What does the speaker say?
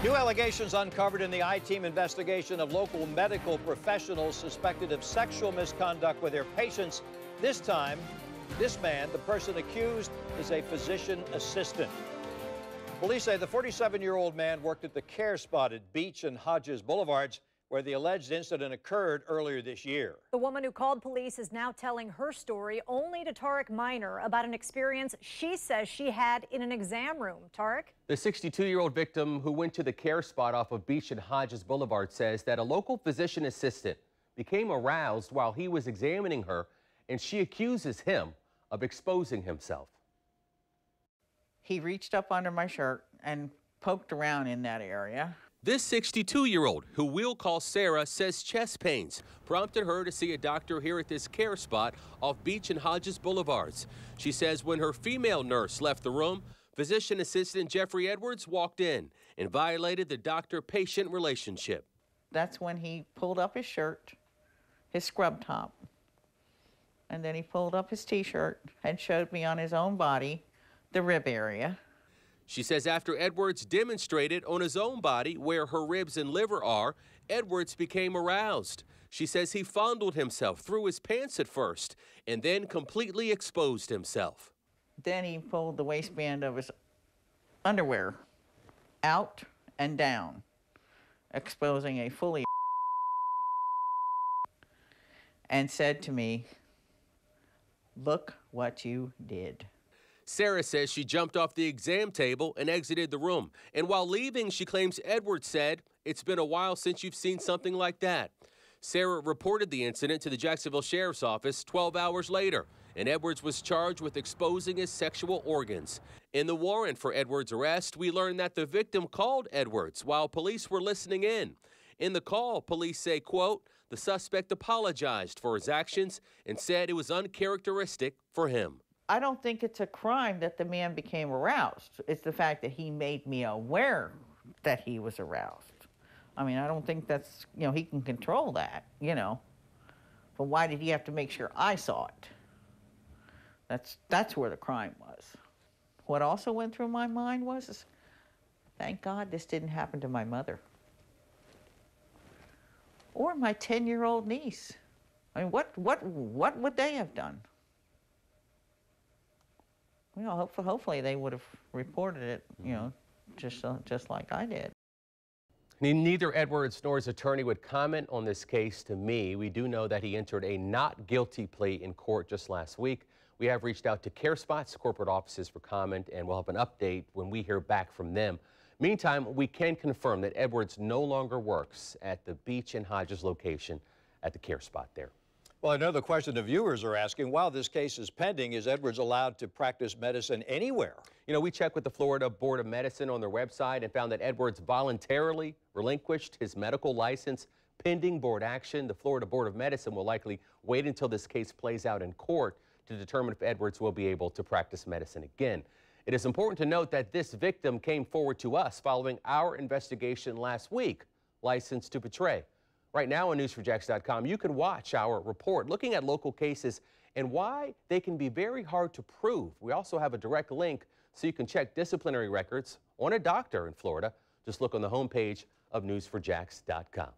New allegations uncovered in the I-Team investigation of local medical professionals suspected of sexual misconduct with their patients. This time, this man, the person accused, is a physician assistant. Police say the 47-year-old man worked at the CareSpot at Beach and Hodges Boulevards, where the alleged incident occurred earlier this year. The woman who called police is now telling her story only to Tarek Minor about an experience she says she had in an exam room. Tarek? The 62-year-old victim who went to the CareSpot off of Beach and Hodges Boulevard says that a local physician assistant became aroused while he was examining her, and she accuses him of exposing himself. He reached up under my shirt and poked around in that area. This 62-year-old, who we'll call Sarah, says chest pains prompted her to see a doctor here at this CareSpot off Beach and Hodges Boulevards. She says when her female nurse left the room, physician assistant Jeffrey Edwards walked in and violated the doctor-patient relationship. That's when he pulled up his shirt, his scrub top, and then he pulled up his T-shirt and showed me on his own body the rib area. She says after Edwards demonstrated on his own body where her ribs and liver are, Edwards became aroused. She says he fondled himself through his pants at first and then completely exposed himself. Then he pulled the waistband of his underwear out and down, exposing a fully and said to me, "Look what you did." Sarah says she jumped off the exam table and exited the room. And while leaving, she claims Edwards said, "It's been a while since you've seen something like that." Sarah reported the incident to the Jacksonville Sheriff's Office 12 hours later, and Edwards was charged with exposing his sexual organs. In the warrant for Edwards' arrest, we learned that the victim called Edwards while police were listening in. In the call, police say, quote, "The suspect apologized for his actions and said it was uncharacteristic for him." I don't think it's a crime that the man became aroused. It's the fact that he made me aware that he was aroused. I mean, I don't think that's, he can control that, But why did he have to make sure I saw it? That's where the crime was. What also went through my mind was, thank God this didn't happen to my mother. Or my 10-year-old niece. I mean, what would they have done? Hopefully they would have reported it, just like I did. Neither Edwards nor his attorney would comment on this case to me. We do know that he entered a not guilty plea in court just last week. We have reached out to CareSpot's corporate offices for comment, and we'll have an update when we hear back from them. Meantime, we can confirm that Edwards no longer works at the Beach and Hodges location at the CareSpot there. Well, another question the viewers are asking, while this case is pending, is Edwards allowed to practice medicine anywhere? We checked with the Florida Board of Medicine on their website and found that Edwards voluntarily relinquished his medical license pending board action. The Florida Board of Medicine will likely wait until this case plays out in court to determine if Edwards will be able to practice medicine again. It is important to note that this victim came forward to us following our investigation last week, licensed to portray. Right now on news4jax.com, you can watch our report looking at local cases and why they can be very hard to prove. We also have a direct link so you can check disciplinary records on a doctor in Florida. Just look on the homepage of news4jax.com.